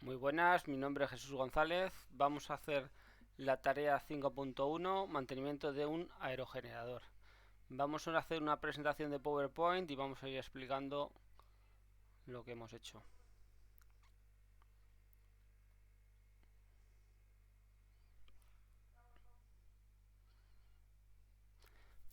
Muy buenas, mi nombre es Jesús González. Vamos a hacer la tarea 5.1, mantenimiento de un aerogenerador. Vamos a hacer una presentación de PowerPoint y vamos a ir explicando lo que hemos hecho.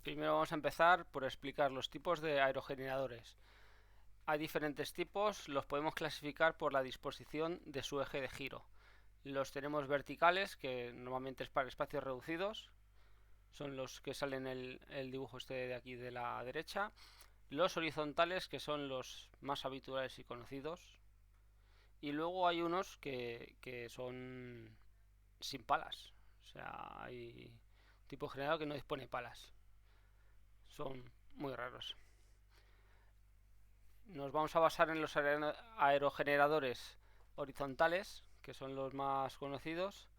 Primero vamos a empezar por explicar los tipos de aerogeneradores. Hay diferentes tipos, los podemos clasificar por la disposición de su eje de giro. Los tenemos verticales, que normalmente es para espacios reducidos, son los que salen en el dibujo este de aquí de la derecha. Los horizontales, que son los más habituales y conocidos. Y luego hay unos que son sin palas. O sea, hay un tipo general que no dispone palas. Son muy raros. Nos vamos a basar en los aerogeneradores horizontales, que son los más conocidos.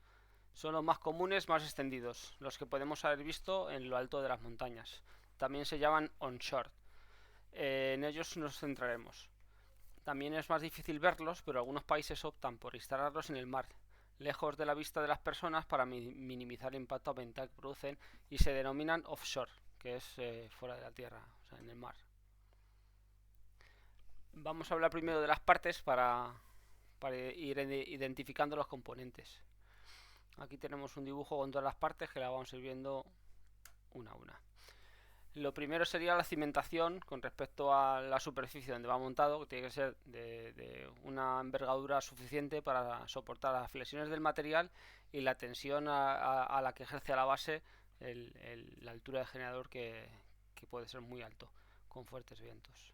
Son los más comunes, más extendidos, los que podemos haber visto en lo alto de las montañas. También se llaman onshore. En ellos nos centraremos. También es más difícil verlos, pero algunos países optan por instalarlos en el mar, lejos de la vista de las personas para minimizar el impacto ambiental que producen, y se denominan offshore, que es fuera de la tierra, o sea, en el mar. Vamos a hablar primero de las partes para ir identificando los componentes. Aquí tenemos un dibujo con todas las partes que la vamos a ir viendo una a una. Lo primero sería la cimentación con respecto a la superficie donde va montado, que tiene que ser de una envergadura suficiente para soportar las flexiones del material y la tensión a la que ejerce a la base la altura del generador, que puede ser muy alto con fuertes vientos.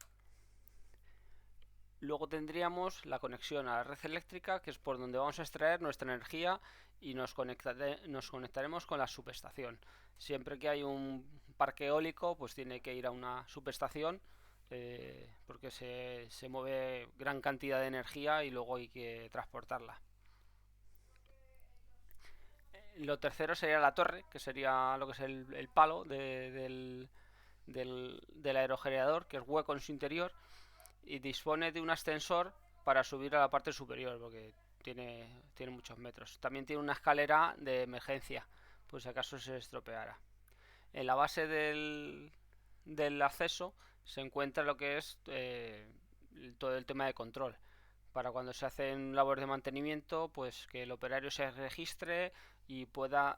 Luego tendríamos la conexión a la red eléctrica, que es por donde vamos a extraer nuestra energía, y nos conectaremos con la subestación. Siempre que hay un parque eólico, pues tiene que ir a una subestación, porque se mueve gran cantidad de energía y luego hay que transportarla. Lo tercero sería la torre, que sería lo que es el palo del aerogenerador, que es hueco en su interior, y dispone de un ascensor para subir a la parte superior, porque tiene muchos metros. También tiene una escalera de emergencia, pues si acaso se estropeara. En la base del acceso se encuentra lo que es todo el tema de control. Para cuando se hacen labores de mantenimiento, pues que el operario se registre y pueda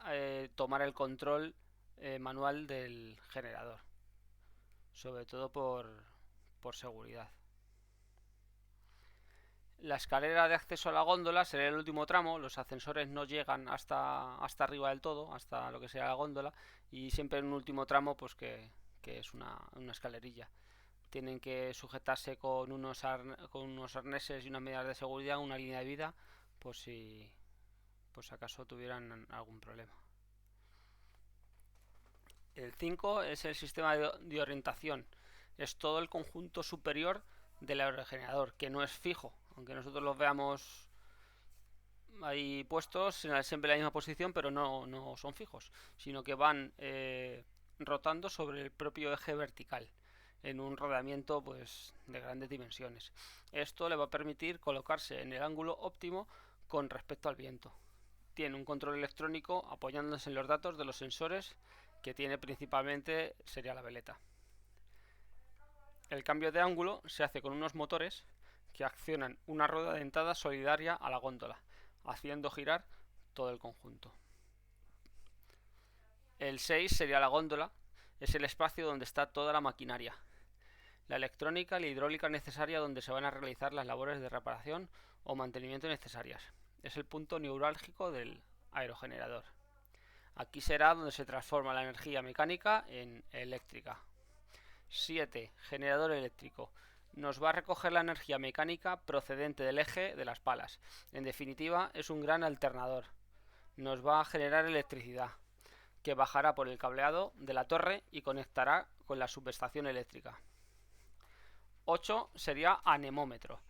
tomar el control manual del generador, sobre todo por seguridad. La escalera de acceso a la góndola sería el último tramo. Los ascensores no llegan hasta arriba del todo, hasta lo que sea la góndola, y siempre en un último tramo, pues que es una escalerilla. Tienen que sujetarse con unos arneses y unas medidas de seguridad, una línea de vida, pues si pues acaso tuvieran algún problema. El 5 es el sistema de orientación. Es todo el conjunto superior del aerogenerador, que no es fijo, aunque nosotros los veamos ahí puestos siempre en la misma posición, pero no son fijos, sino que van rotando sobre el propio eje vertical en un rodeamiento, pues, de grandes dimensiones. Esto le va a permitir colocarse en el ángulo óptimo con respecto al viento. Tiene un control electrónico apoyándose en los datos de los sensores que tiene, principalmente sería la veleta. El cambio de ángulo se hace con unos motores que accionan una rueda dentada solidaria a la góndola, haciendo girar todo el conjunto. El 6 sería la góndola, es el espacio donde está toda la maquinaria, la electrónica y la hidráulica necesaria, donde se van a realizar las labores de reparación o mantenimiento necesarias. Es el punto neurálgico del aerogenerador. Aquí será donde se transforma la energía mecánica en eléctrica. 7. Generador eléctrico. Nos va a recoger la energía mecánica procedente del eje de las palas. En definitiva, es un gran alternador. Nos va a generar electricidad, que bajará por el cableado de la torre y conectará con la subestación eléctrica. 8 sería anemómetro.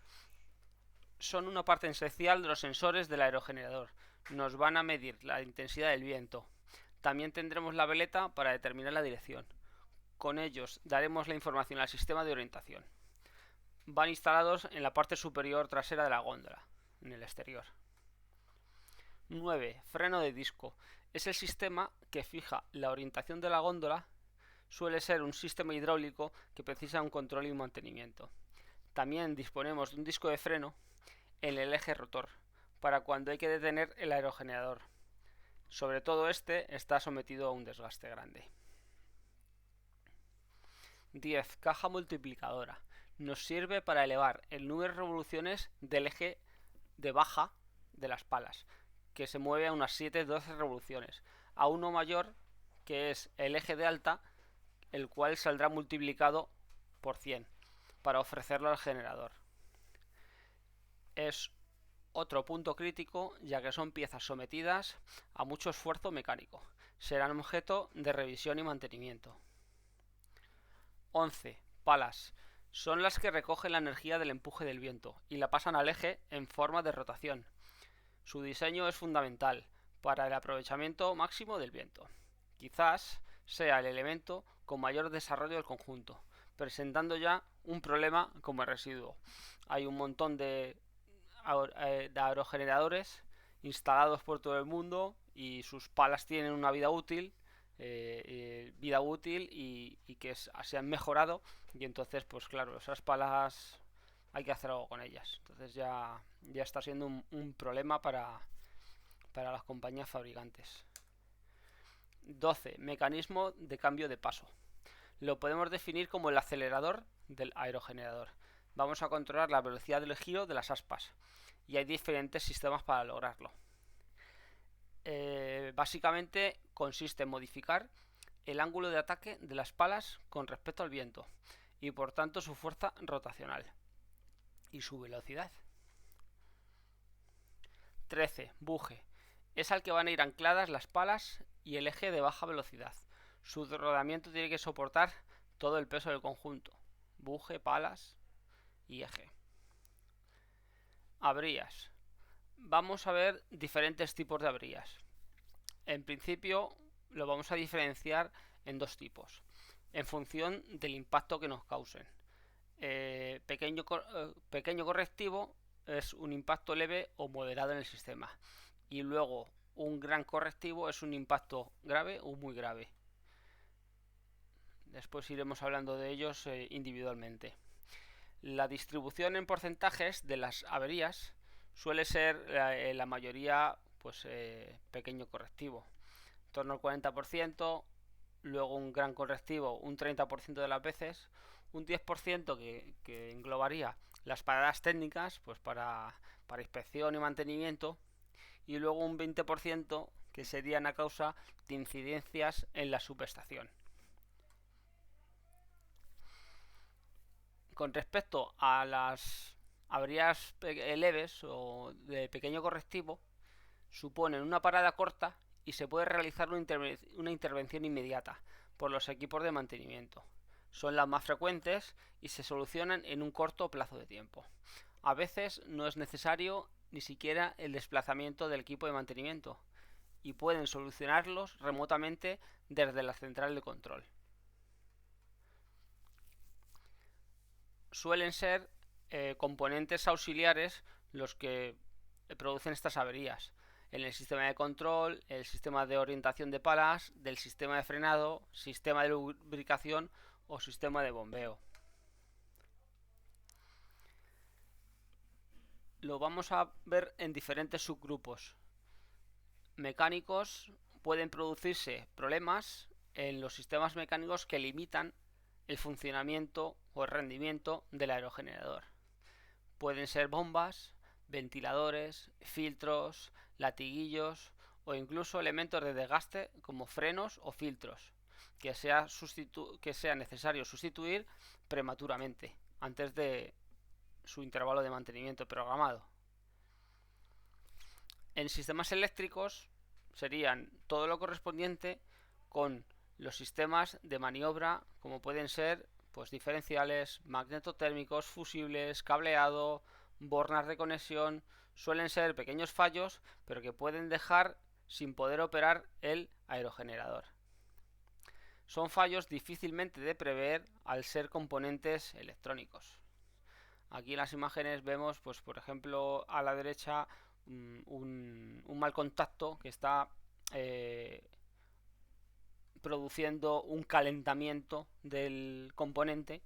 Son una parte esencial de los sensores del aerogenerador. Nos van a medir la intensidad del viento. También tendremos la veleta para determinar la dirección. Con ellos daremos la información al sistema de orientación. Van instalados en la parte superior trasera de la góndola. en el exterior. 9. Freno de disco. Es el sistema que fija la orientación de la góndola. Suele ser un sistema hidráulico que precisa un control y un mantenimiento. También disponemos de un disco de freno en el eje rotor para cuando hay que detener el aerogenerador. Sobre todo este está sometido a un desgaste grande. 10. Caja multiplicadora. Nos sirve para elevar el número de revoluciones del eje de baja de las palas, que se mueve a unas 7-12 revoluciones, a uno mayor, que es el eje de alta, el cual saldrá multiplicado por 100 para ofrecerlo al generador. Es otro punto crítico, ya que son piezas sometidas a mucho esfuerzo mecánico. Serán objeto de revisión y mantenimiento. 11. Palas. Son las que recogen la energía del empuje del viento y la pasan al eje en forma de rotación. Su diseño es fundamental para el aprovechamiento máximo del viento. Quizás sea el elemento con mayor desarrollo del conjunto, presentando ya un problema como residuo. Hay un montón de aerogeneradores instalados por todo el mundo y sus palas tienen una vida útil y que se han mejorado, y entonces pues claro, esas palas hay que hacer algo con ellas. Entonces ya está siendo un problema para las compañías fabricantes. 12. Mecanismo de cambio de paso. Lo podemos definir como el acelerador del aerogenerador. Vamos a controlar la velocidad del giro de las aspas y hay diferentes sistemas para lograrlo. Básicamente consiste en modificar el ángulo de ataque de las palas con respecto al viento y por tanto su fuerza rotacional y su velocidad. 13. Buje. Es al que van a ir ancladas las palas y el eje de baja velocidad. Su rodamiento tiene que soportar todo el peso del conjunto: buje, palas y eje. Abrías. Vamos a ver diferentes tipos de abrías. En principio lo vamos a diferenciar en dos tipos, en función del impacto que nos causen. Pequeño correctivo es un impacto leve o moderado en el sistema, y luego un gran correctivo es un impacto grave o muy grave. Después iremos hablando de ellos individualmente. La distribución en porcentajes de las averías suele ser la mayoría pues pequeño correctivo, en torno al 40%, luego un gran correctivo un 30% de las veces, un 10% que englobaría las paradas técnicas pues para inspección y mantenimiento, y luego un 20% que serían a causa de incidencias en la subestación. Con respecto a las averías leves o de pequeño correctivo, suponen una parada corta y se puede realizar una intervención inmediata por los equipos de mantenimiento. Son las más frecuentes y se solucionan en un corto plazo de tiempo. A veces no es necesario ni siquiera el desplazamiento del equipo de mantenimiento y pueden solucionarlos remotamente desde la central de control. Suelen ser componentes auxiliares los que producen estas averías: en el sistema de control, el sistema de orientación de palas, del sistema de frenado, sistema de lubricación o sistema de bombeo. Lo vamos a ver en diferentes subgrupos. Mecánicos. Pueden producirse problemas en los sistemas mecánicos que limitan el funcionamiento o el rendimiento del aerogenerador. Pueden ser bombas, ventiladores, filtros, latiguillos o incluso elementos de desgaste como frenos o filtros que sea necesario sustituir prematuramente antes de su intervalo de mantenimiento programado. En sistemas eléctricos serían todo lo correspondiente con los sistemas de maniobra, como pueden ser pues diferenciales, magnetotérmicos, fusibles, cableado, bornas de conexión. Suelen ser pequeños fallos, pero que pueden dejar sin poder operar el aerogenerador. Son fallos difícilmente de prever al ser componentes electrónicos. Aquí en las imágenes vemos, pues por ejemplo, a la derecha un mal contacto que está produciendo un calentamiento del componente,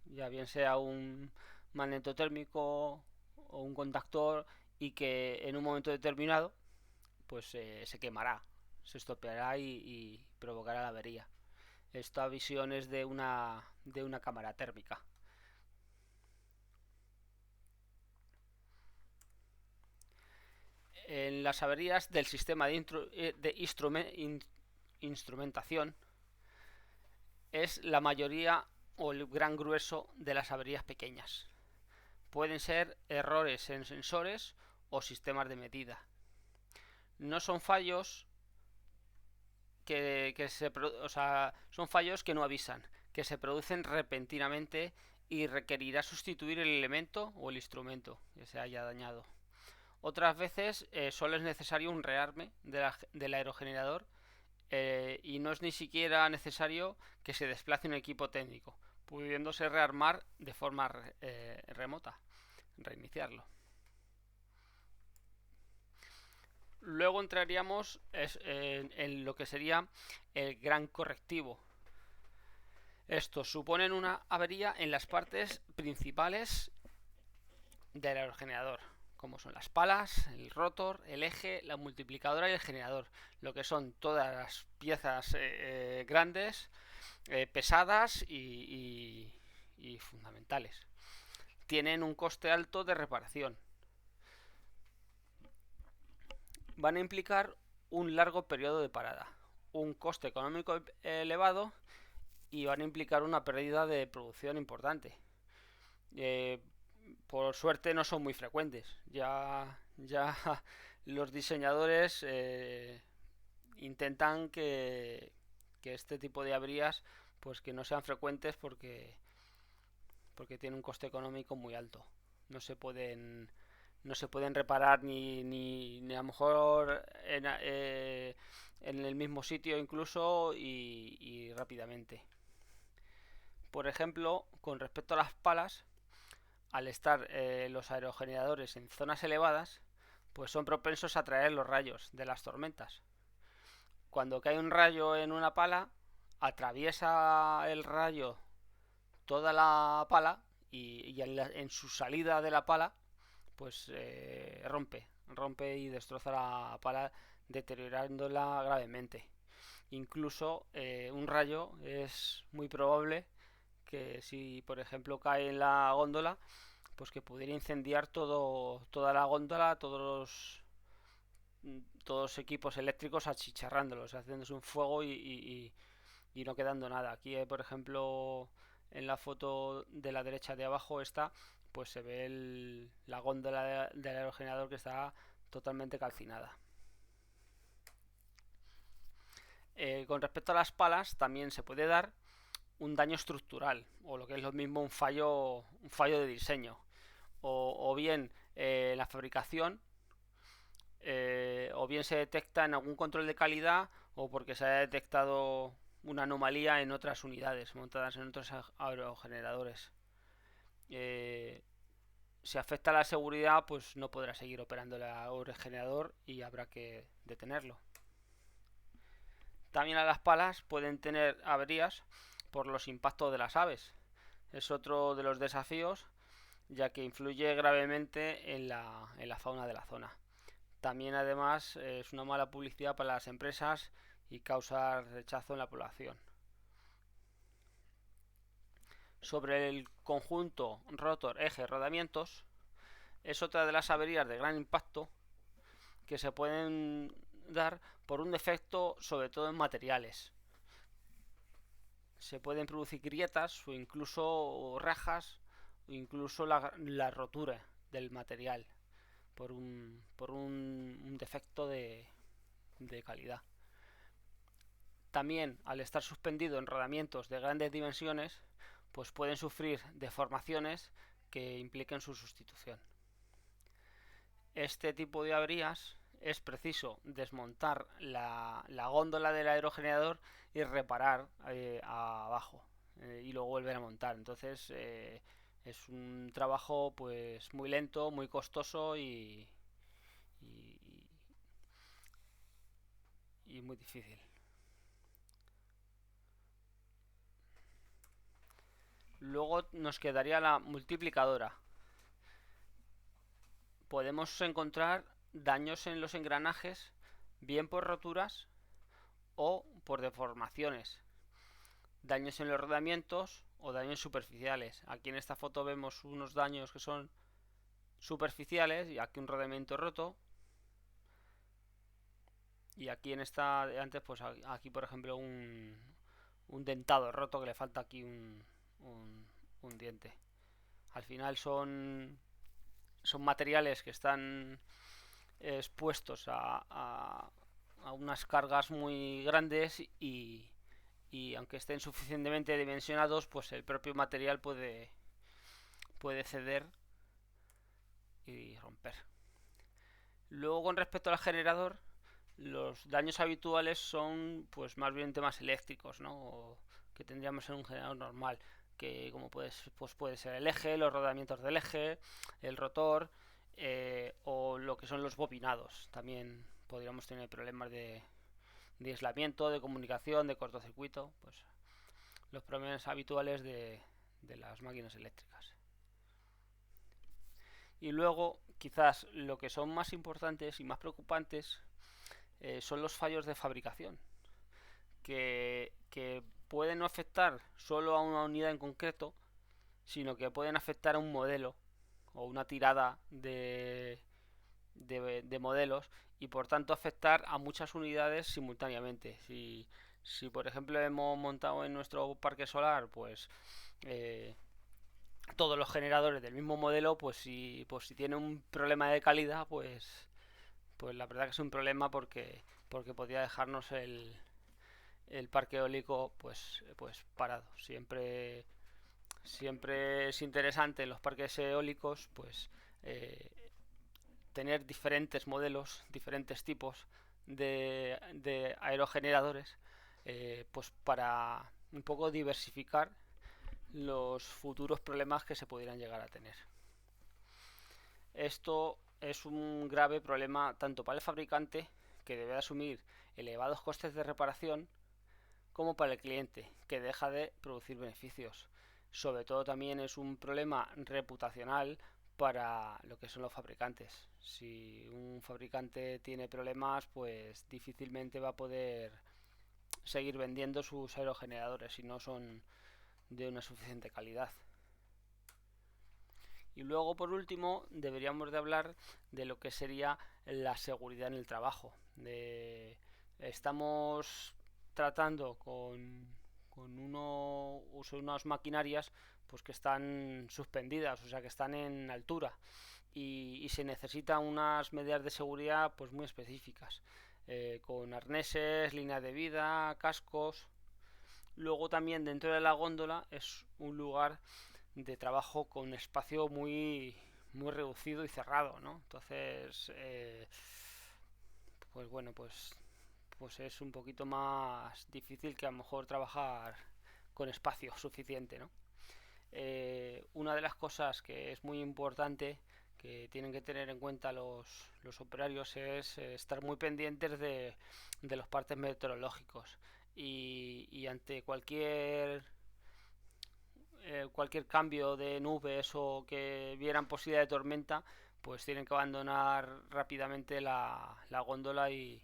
ya bien sea un magnetotérmico o un contactor, y que en un momento determinado pues se quemará, se estropeará y provocará la avería. Esta visión es de una cámara térmica. En las averías del sistema de instrumentación es la mayoría o el gran grueso de las averías pequeñas. Pueden ser errores en sensores o sistemas de medida. No son fallos son fallos que no avisan, que se producen repentinamente y requerirá sustituir el elemento o el instrumento que se haya dañado. Otras veces solo es necesario un rearme del aerogenerador y no es ni siquiera necesario que se desplace un equipo técnico, pudiéndose rearmar de forma remota, reiniciarlo. Luego entraríamos en lo que sería el gran correctivo. Estos suponen una avería en las partes principales del aerogenerador, como son las palas, el rotor, el eje, la multiplicadora y el generador, lo que son todas las piezas grandes, pesadas y fundamentales. Tienen un coste alto de reparación. Van a implicar un largo periodo de parada, un coste económico elevado y van a implicar una pérdida de producción importante. Por suerte no son muy frecuentes. Ya los diseñadores intentan que este tipo de averías pues que no sean frecuentes porque tienen un coste económico muy alto. No se pueden reparar ni a lo mejor en el mismo sitio incluso y rápidamente. Por ejemplo, con respecto a las palas, al estar los aerogeneradores en zonas elevadas, pues son propensos a atraer los rayos de las tormentas. Cuando cae un rayo en una pala, atraviesa el rayo toda la pala y en su salida de la pala, pues rompe y destroza la pala, deteriorándola gravemente. Incluso un rayo es muy probable que si por ejemplo cae en la góndola, pues que pudiera incendiar toda la góndola, todos los equipos eléctricos achicharrándolos, haciéndose un fuego y no quedando nada. Aquí, por ejemplo, en la foto de la derecha de abajo está, pues se ve la góndola del aerogenerador que está totalmente calcinada. Con respecto a las palas, también se puede dar un daño estructural, o lo que es lo mismo un fallo de diseño, o bien la fabricación, o bien se detecta en algún control de calidad o porque se haya detectado una anomalía en otras unidades montadas en otros aerogeneradores. Si afecta a la seguridad, pues no podrá seguir operando el aerogenerador y habrá que detenerlo. También a las palas pueden tener averías por los impactos de las aves. Es otro de los desafíos, ya que influye gravemente en la fauna de la zona. También además es una mala publicidad para las empresas y causa rechazo en la población. Sobre el conjunto rotor, eje, rodamientos, es otra de las averías de gran impacto que se pueden dar por un defecto, sobre todo en materiales. Se pueden producir grietas o incluso rajas o incluso la rotura del material por un defecto de calidad. También, al estar suspendido en rodamientos de grandes dimensiones, pues pueden sufrir deformaciones que impliquen su sustitución. Este tipo de averías es preciso desmontar la góndola del aerogenerador y reparar abajo y luego volver a montar. Entonces Es un trabajo pues muy lento, muy costoso y, y muy difícil. Luego nos quedaría la multiplicadora. Podemos encontrar daños en los engranajes, bien por roturas o por deformaciones, daños en los rodamientos o daños superficiales. Aquí en esta foto vemos unos daños que son superficiales y aquí un rodamiento roto, y aquí en esta de antes pues aquí por ejemplo un dentado roto que le falta aquí un diente. Al final son materiales que están expuestos a unas cargas muy grandes y aunque estén suficientemente dimensionados, pues el propio material puede ceder y romper. Luego, con respecto al generador, los daños habituales son pues más bien temas eléctricos, ¿no? O que tendríamos en un generador normal, que como pues puede ser el eje, los rodamientos del eje, el rotor, o lo que son los bobinados. También podríamos tener problemas de aislamiento, de comunicación, de cortocircuito, pues los problemas habituales de las máquinas eléctricas. Y luego, quizás lo que son más importantes y más preocupantes son los fallos de fabricación, que pueden no afectar solo a una unidad en concreto, sino que pueden afectar a un modelo o una tirada de modelos y por tanto afectar a muchas unidades simultáneamente. Si por ejemplo hemos montado en nuestro parque solar pues eh, todos los generadores del mismo modelo, pues si tiene un problema de calidad, pues la verdad que es un problema porque podría dejarnos el parque eólico pues parado. Siempre es interesante en los parques eólicos pues tener diferentes modelos, diferentes tipos de aerogeneradores, pues para un poco diversificar los futuros problemas que se pudieran llegar a tener. Esto es un grave problema tanto para el fabricante, que debe asumir elevados costes de reparación, como para el cliente, que deja de producir beneficios. Sobre todo también es un problema reputacional para lo que son los fabricantes. Si un fabricante tiene problemas, pues difícilmente va a poder seguir vendiendo sus aerogeneradores si no son de una suficiente calidad. Y luego, por último, deberíamos de hablar de lo que sería la seguridad en el trabajo. Estamos tratando con unas maquinarias pues que están suspendidas, o sea que están en altura y se necesitan unas medidas de seguridad pues muy específicas, con arneses, línea de vida, cascos. Luego también dentro de la góndola es un lugar de trabajo con espacio muy reducido y cerrado, ¿no? Entonces, pues bueno, pues es un poquito más difícil que a lo mejor trabajar con espacio suficiente, ¿no? Una de las cosas que es muy importante que tienen que tener en cuenta los operarios es estar muy pendientes de los partes meteorológicos y ante cualquier cambio de nubes o que vieran posibilidad de tormenta, pues tienen que abandonar rápidamente la góndola y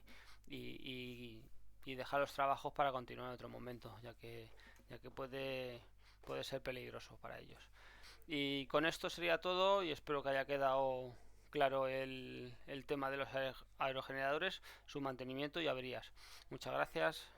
dejar los trabajos para continuar en otro momento, ya que puede ser peligroso para ellos. Y con esto sería todo y espero que haya quedado claro el tema de los aerogeneradores, su mantenimiento y averías. Muchas gracias.